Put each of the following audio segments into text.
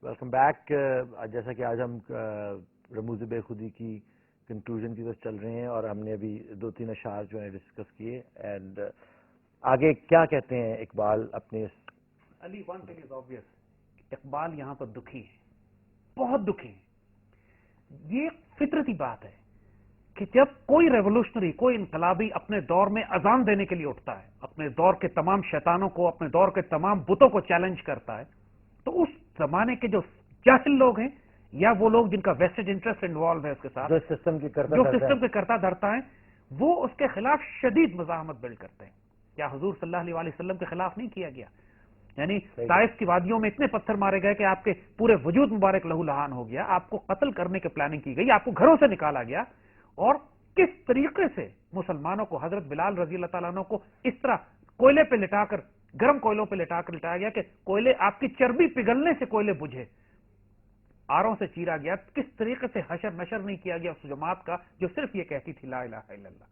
Welcome back. جیسا کہ آج ہم رموز بے خودی کی کنکلوژن کی طرف چل رہے ہیں اور ہم نے ابھی 2-3 اشعار جو ہیں ڈسکس کیے. اینڈ آگے کیا کہتے ہیں اقبال اپنے Ali? One thing is obvious, Iqbal یہاں پر دکھی ہے، بہت دکھی ہے. یہ فطرتی بات ہے کہ جب کوئی ریولوشنری، کوئی انقلابی اپنے دور میں اذان دینے کے لیے اٹھتا ہے، اپنے دور کے تمام شیطانوں کو، اپنے دور کے تمام بتوں کو چیلنج کرتا ہے، تو اس زمانے کے جو جاہل لوگ ہیں یا وہ لوگ جن کا ویسٹڈ انٹرسٹ انوالو ہے اس کے ساتھ، جو سسٹم کے کرتا دھرتا ہے، وہ اس کے خلاف شدید مزاحمت بلڈ کرتے ہیں. کیا حضور صلی اللہ علیہ وسلم کے خلاف نہیں کیا گیا؟ یعنی طائف کی وادیوں میں اتنے پتھر مارے گئے کہ آپ کے پورے وجود مبارک لہو لہان ہو گیا، آپ کو قتل کرنے کی پلاننگ کی گئی، آپ کو گھروں سے نکالا گیا. اور کس طریقے سے مسلمانوں کو، حضرت بلال رضی اللہ تعالیٰ عنہ کو اس طرح کوئلے پہ لٹا کر، گرم کوئلوں پہ لٹا کر لٹایا گیا کہ کوئلے، آپ کی چربی پگھلنے سے کوئلے بجھے، آروں سے چیرا گیا. کس طریقے سے حشر نشر نہیں کیا گیا اس جماعت کا جو صرف یہ کہتی تھی لا الہ الا اللہ،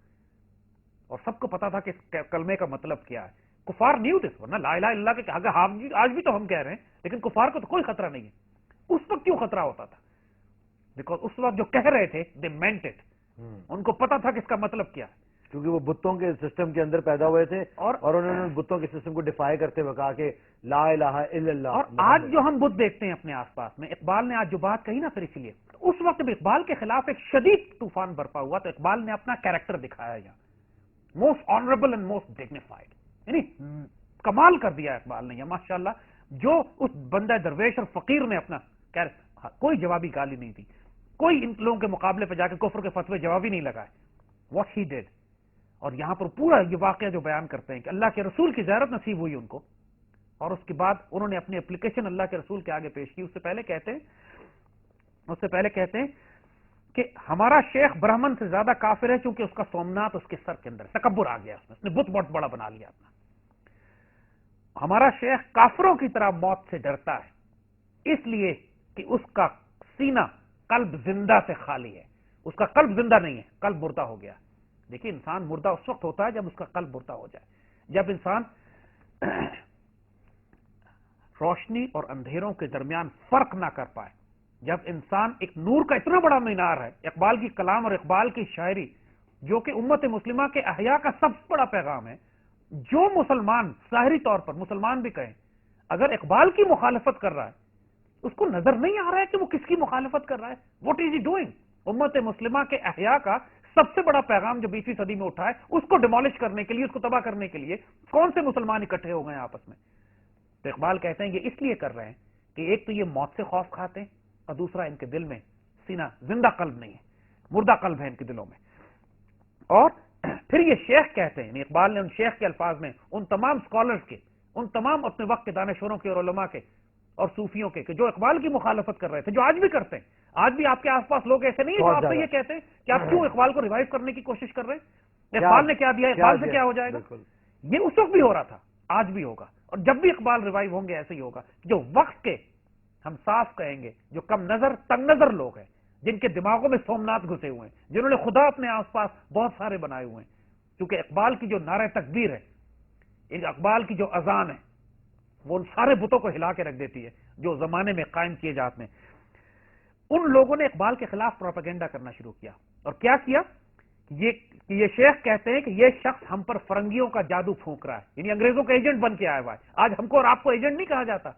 اور سب کو پتا تھا کہ اس کلمے کا مطلب کیا ہے. کفار نیو دس، ورنہ لا الہ الا اللہ کے آج بھی تو ہم کہہ رہے ہیں، لیکن کفار کو تو کوئی خطرہ نہیں ہے. اس وقت کیوں خطرہ ہوتا تھا؟ بیکاز اس وقت جو کہہ رہے تھے دے مینٹ اٹ، ان کو پتا تھا کہ اس کا مطلب کیا ہے، کیونکہ وہ بتوں کے سسٹم کے اندر پیدا ہوئے تھے اور انہوں نے بتوں کے سسٹم کو ڈیفائی کرتے ہوئے کہا کہ لا الہ الا اللہ. اور آج جو ہم بت دیکھتے ہیں اپنے آس پاس میں، اقبال نے آج جو بات کہی نا، پھر اسی لیے اس وقت بھی اقبال کے خلاف ایک شدید طوفان برپا ہوا، تو اقبال نے اپنا کیریکٹر دکھایا یہاں، most honourable and most dignified. یعنی کمال کر دیا اقبال نے یہ، ماشاءاللہ. جو اس بندہ درویش اور فقیر نے اپنا کوئی جوابی گالی نہیں دی، کوئی ان لوگوں کے مقابلے پہ جا کے کفر کے فتوے جوابی نہیں لگائے. What he did. اور یہاں پر پورا یہ واقعہ جو بیان کرتے ہیں کہ اللہ کے رسول کی زیارت نصیب ہوئی ان کو، اور اس کے بعد انہوں نے اپنی اپلیکیشن اللہ کے رسول کے آگے پیش کی. اس سے پہلے کہتے ہیں کہ ہمارا شیخ برہمن سے زیادہ کافر ہے، چونکہ اس کا سومنات اس کے سر کے اندر، تکبر آ گیا، اس نے بت بہت بڑا بنا لیا اپنا. ہمارا شیخ کافروں کی طرح موت سے ڈرتا ہے، اس لیے کہ اس کا سینہ قلب زندہ سے خالی ہے. اس کا قلب زندہ نہیں ہے، قلب مردہ ہو گیا. دیکھیے، انسان مردہ اس وقت ہوتا ہے جب اس کا قلب مردہ ہو جائے، جب انسان روشنی اور اندھیروں کے درمیان فرق نہ کر پائے، جب انسان ایک نور کا اتنا بڑا مینار ہے. اقبال کی کلام اور اقبال کی شاعری جو کہ امت مسلمہ کے احیاء کا سب سے بڑا پیغام ہے. جو مسلمان ظاہری طور پر مسلمان بھی کہیں، اگر اقبال کی مخالفت کر رہا ہے، اس کو نظر نہیں آ رہا ہے کہ وہ کس کی مخالفت کر رہا ہے. What is he doing? امت مسلمہ کے احیاء کا سب سے بڑا پیغام جو 20ویں صدی میں اٹھا ہے، اس کو ڈیمولش کرنے کے لیے، اس کو تباہ کرنے کے لیے کون سے مسلمان اکٹھے ہو گئے ہیں آپس میں؟ تو اقبال کہتے ہیں یہ اس لیے کر رہے ہیں کہ ایک تو یہ موت سے خوف کھاتے ہیں، اور دوسرا ان کے دل میں سینہ زندہ قلب نہیں ہے، مردہ قلب ہے ان کے دلوں میں. اور پھر یہ شیخ کہتے ہیں، اقبال نے ان شیخ کے الفاظ میں ان تمام سکالرز کے، ان تمام اپنے وقت کے دانشوروں کے اور علماء کے اور صوفیوں کے کہ جو اقبال کی مخالفت کر رہے تھے، جو آج بھی کرتے ہیں. آج بھی آپ کے آس پاس لوگ ایسے نہیں ہیں جو آپ سے یہ کہتے ہیں کہ آپ کیوں اقبال کو ریوائو کرنے کی کوشش کر رہے ہیں؟ اقبال نے کیا دیا، اقبال سے کیا ہو جائے گا؟ یہ اس وقت بھی ہو رہا تھا، آج بھی ہوگا، اور جب بھی اقبال ریوائو ہوں گے ایسے ہی ہوگا. جو وقت کے، ہم صاف کہیں گے، جو کم نظر تنگ نظر لوگ ہیں، جن کے دماغوں میں سومنات گھسے ہوئے ہیں، جنہوں نے خدا اپنے آس پاس بہت سارے بنائے ہوئے ہیں، کیونکہ اقبال کی جو نعرہ تکبیر ہے، اقبال کی جو اذان ہے، وہ ان سارے بتوں کو ہلا کے رکھ دیتی ہے جو زمانے میں قائم کیے جاتے ہیں. ان لوگوں نے اقبال کے خلاف پروپیگنڈا کرنا شروع کیا. اور کیا کیا؟ یہ شیخ کہتے ہیں کہ یہ شخص ہم پر فرنگیوں کا جادو پھونک رہا ہے، یعنی انگریزوں کا ایجنٹ بن کے آیا ہوا ہے. آج ہم کو اور آپ کو ایجنٹ نہیں کہا جاتا،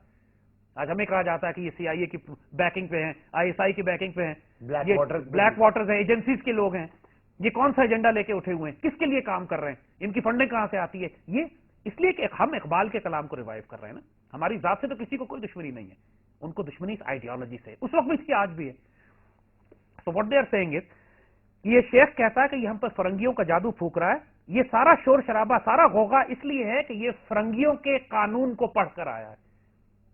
آج ہمیں کہا جاتا ہے کہ یہ سی آئی اے کی بیکنگ پہ ہیں، آئی ایس آئی کی بیکنگ پہ ہیں، بلیک واٹرز ہیں، ایجنسیز کے لوگ ہیں. یہ کون سا ایجنڈا لے کے اٹھے ہوئے ہیں؟ کس کے لیے کام کر رہے ہیں؟ ان کی فنڈنگ کہاں سے آتی ہے؟ یہ اس لیے کہ ہم اقبال کے کلام کو ریوائو کر رہے ہیں نا. ہماری ذات سے تو کسی کو کوئی دشمنی نہیں ہے، ان کو دشمنی اس آئیڈیالوجی سے، اس وقت بھی تھی، آج بھی ہے. So what they are saying is، یہ شیخ کہتا ہے کہ یہ ہم پر فرنگیوں کا جادو پھونک رہا ہے. یہ سارا شور شرابہ، سارا غوغا اس لیے ہے کہ یہ فرنگیوں کے قانون کو پڑھ کر آیا ہے.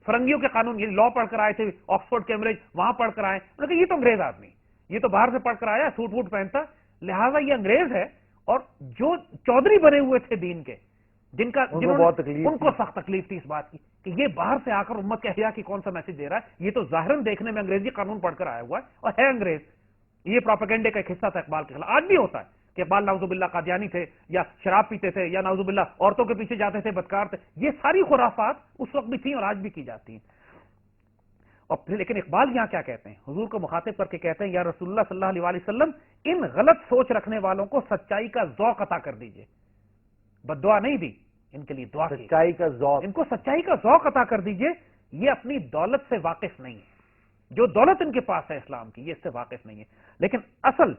فرنگیوں کے قانون، یہ لا پڑھ کر آئے تھے، آکسفورڈ کیمبرج، وہاں پڑھ کر آئے. انہوں نے کہا یہ تو انگریز آدمی، یہ تو باہر سے پڑھ کر آیا، سوٹ ووٹ پہنتا، لہٰذا یہ انگریز ہے. اور جو چودھری بنے ہوئے تھے دین کے، ان کو سخت تکلیف تھی اس بات کی کہ یہ باہر سے آ کر امت کے احیاء کی کون سا میسج دے رہا ہے. یہ تو ظاہراً دیکھنے میں انگریزی قانون پڑھ کر آیا ہوا ہے اور ہے انگریز. یہ پروپیگنڈے کا ایک حصہ تھا اقبال کے خلاف. آج بھی ہوتا ہے کہ اقبال نعوذ باللہ قادیانی تھے، یا شراب پیتے تھے، یا نعوذ باللہ عورتوں کے پیچھے جاتے تھے، بدکار تھے. یہ ساری خرافات اس وقت بھی تھیں اور آج بھی کی جاتی ہیں. اور پھر لیکن اقبال یہاں کیا کہتے ہیں، حضور کو مخاطب کر کے کہتے ہیں یا رسول اللہ صلی اللہ علیہ وسلم ان غلط سوچ رکھنے والوں کو سچائی کا ذوق عطا کر دیجئے، بد دعا نہیں دی، ان کے لیے دعا کی، سچائی کا ذوق، ان کو سچائی کا ذوق عطا کر دیجئے، یہ اپنی دولت سے واقف نہیں ہے، جو دولت ان کے پاس ہے اسلام کی، یہ اس سے واقف نہیں ہے۔ لیکن اصل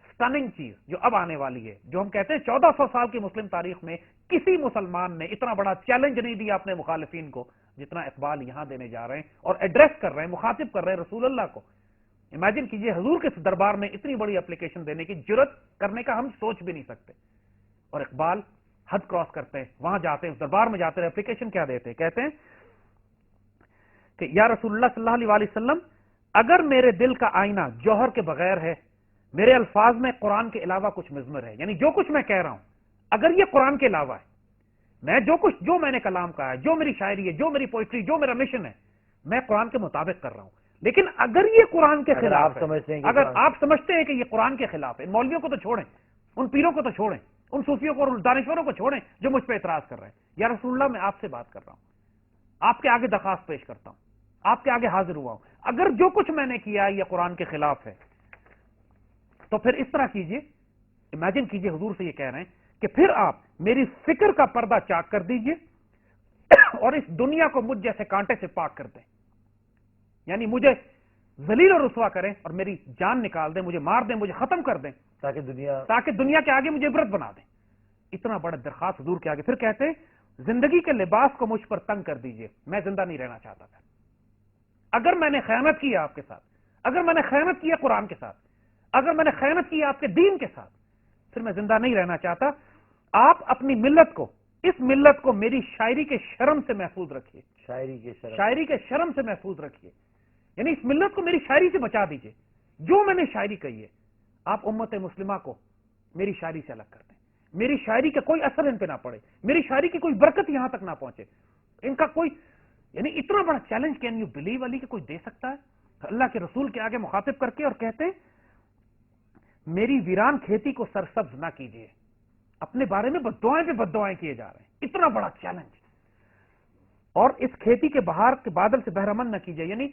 سٹننگ چیز جو اب آنے والی ہے، جو ہم کہتے ہیں 1400 سال کی مسلم تاریخ میں کسی مسلمان نے اتنا بڑا چیلنج نہیں دیا اپنے مخالفین کو جتنا اقبال یہاں دینے جا رہے ہیں، اور ایڈریس کر رہے ہیں، مخاطب کر رہے ہیں رسول اللہ کو۔ امیجن کیجئے حضور کے دربار میں اتنی بڑی اپلیکیشن دینے کی جرت کرنے کا ہم سوچ بھی نہیں سکتے، اور اقبال حد کراس کرتے ہیں، وہاں جاتے ہیں، اس دربار میں جاتے ہیں، اپلیکیشن کیا دیتے ہیں، کہتے ہیں کہ یا رسول اللہ صلی اللہ علیہ وسلم اگر میرے دل کا آئینہ جوہر کے بغیر ہے، میرے الفاظ میں قرآن کے علاوہ کچھ مضمر ہے، یعنی جو کچھ میں کہہ رہا ہوں اگر یہ قرآن کے علاوہ ہے، میں جو میں نے کلام کہا ہے، جو میری شاعری ہے، جو میری پوئٹری، جو میرا مشن ہے، میں قرآن کے مطابق کر رہا ہوں، لیکن اگر یہ قرآن کے خلاف ہے، اگر آپ سمجھتے ہیں کہ یہ قرآن کے خلاف ہے، ان مولویوں کو تو چھوڑیں، ان پیروں کو تو چھوڑیں، ان صوفیوں کو اور دانشوروں کو چھوڑیں جو مجھ پہ اعتراض کر رہے ہیں، یا رسول اللہ میں آپ سے بات کر رہا ہوں، آپ کے آگے درخواست پیش کرتا ہوں، آپ کے آگے حاضر ہوا ہوں، اگر جو کچھ میں نے کیا یہ قرآن کے خلاف ہے تو پھر اس طرح کیجئے، امیجن کیجئے حضور سے یہ کہہ رہے ہیں کہ پھر آپ میری فکر کا پردہ چاک کر دیجئے اور اس دنیا کو مجھ جیسے کانٹے سے پاک کر دیں، یعنی مجھے ذلیل و رسوا کریں اور میری جان نکال دیں، مجھے مار دیں، مجھے ختم کر دیں، تاکہ دنیا کے آگے مجھے عبرت بنا دیں۔ اتنا بڑا درخواست حضور کے آگے۔ پھر کہتے ہیں زندگی کے لباس کو مجھ پر تنگ کر دیجئے، میں زندہ نہیں رہنا چاہتا تھا، اگر میں نے خیانت کی آپ کے ساتھ، اگر میں نے خیانت کی قرآن کے ساتھ، اگر میں نے خیانت کی آپ کے دین کے ساتھ، پھر میں زندہ نہیں رہنا چاہتا۔ آپ اپنی ملت کو، اس ملت کو میری شاعری کے شرم سے محفوظ رکھیے، شاعری کے شرم سے محفوظ رکھیے، یعنی اس ملت کو میری شاعری سے بچا دیجئے، جو میں نے شاعری کہی ہے آپ امت مسلمہ کو میری شاعری سے الگ کر دیں، میری شاعری کا کوئی اثر ان پہ نہ پڑے، میری شاعری کی کوئی برکت یہاں تک نہ پہنچے، ان کا کوئی، یعنی اتنا بڑا چیلنج کین یو بلیو علی کہ کوئی دے سکتا ہے؟ اللہ کے رسول کے آگے مخاطب کر کے اور کہتے میری ویران کھیتی کو سرسبز نہ کیجیے، اپنے بارے میں بددعائیں پہ بددعائیں کیے جا رہے ہیں، اتنا بڑا چیلنج، اور اس کھیتی کے بہار کے بادل سے بہرمند نہ کیجیے، یعنی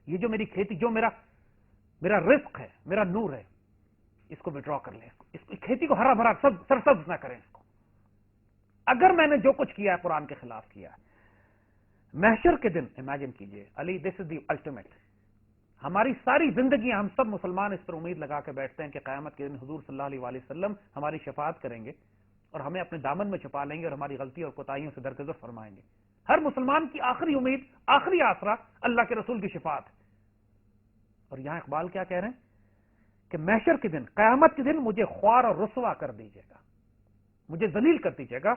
یہ جو میری کھیتی، جو میرا رزق ہے، میرا نور ہے، اس کو وڈرا کر لیں، اس کھیتی کو ہرا بھرا سرسبز نہ کریں اس کو، اگر میں نے جو کچھ کیا ہے قرآن کے خلاف کیا ہے۔ محشر کے دن امیجن کیجئے علی، دس از دی الٹیمیٹ، ہماری ساری زندگی ہم سب مسلمان اس پر امید لگا کے بیٹھتے ہیں کہ قیامت کے دن حضور صلی اللہ علیہ وسلم ہماری شفاعت کریں گے اور ہمیں اپنے دامن میں چھپا لیں گے اور ہماری غلطی اور کوتاہیوں سے درگزر فرمائیں گے۔ ہر مسلمان کی آخری امید، آخری آسرا اللہ کے رسول کی شفاعت ہے، اور یہاں اقبال کیا کہہ رہے ہیں کہ محشر کے دن، قیامت کے دن مجھے خوار اور رسوا کر دیجیے گا، مجھے ذلیل کر دیجیے گا،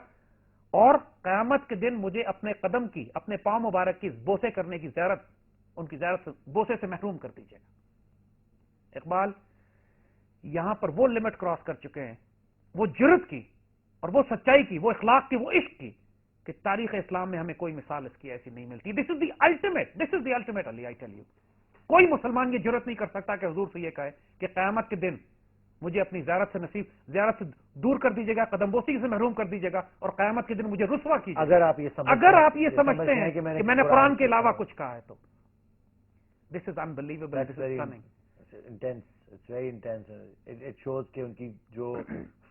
اور قیامت کے دن مجھے اپنے قدم کی، اپنے پاؤں مبارک کی بوسے کرنے کی زیارت، ان کی زیارت سے، بوسے سے محروم کر دیجیے گا۔ اقبال یہاں پر وہ لمٹ کراس کر چکے ہیں، وہ جرت کی اور وہ سچائی کی، وہ اخلاق کی، وہ عشق کی، کہ تاریخ اسلام میں ہمیں کوئی مثال اس کی ایسی نہیں ملتی۔ This is the ultimate, this is the ultimate Ali, I tell you, کوئی مسلمان یہ جرت نہیں کر سکتا کہ حضور سے یہ کہے کہ قیامت کے دن مجھے اپنی زیارت سے دور کر دیجیے گا، قدم بوسی سے محروم کر دیجیے گا، اور قیامت کے دن مجھے رسوا کیجیے گا۔ اگر آپ یہ سمجھتے ہیں کہ میں نے قرآن کے علاوہ کچھ کہا ہے تو this is unbelievable, this is stunning, it's very intense, it shows کہ ان کی جو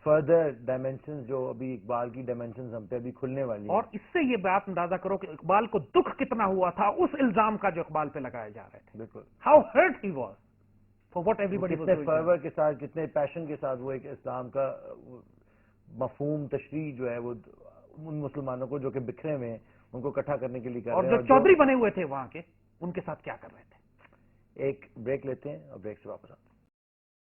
فردر ڈائمینشنز، جو ابھی اقبال کی ڈائمینشنز ہم پہ ابھی کھلنے والی ہیں، اور اس سے یہ بات اندازہ کرو کہ اقبال کو دکھ کتنا ہوا تھا اس الزام کا جو اقبال پہ لگائے جا رہے تھے۔ بالکل، how hurt he was for what every body, کتنے فرور کے ساتھ، کتنے پیشن کے ساتھ وہ ایک اسلام کا مفہوم تشریح جو ہے وہ ان مسلمانوں کو جو کہ بکھرے ہوئے ہیں ان کو اکٹھا کرنے کے لیے کر اور رہے ہیں، جو چودھری بنے ہوئے تھے وہاں کے، ان کے ساتھ کیا کر رہے تھے۔ ایک بریک لیتے ہیں اور بریک سے واپس آتے ہیں۔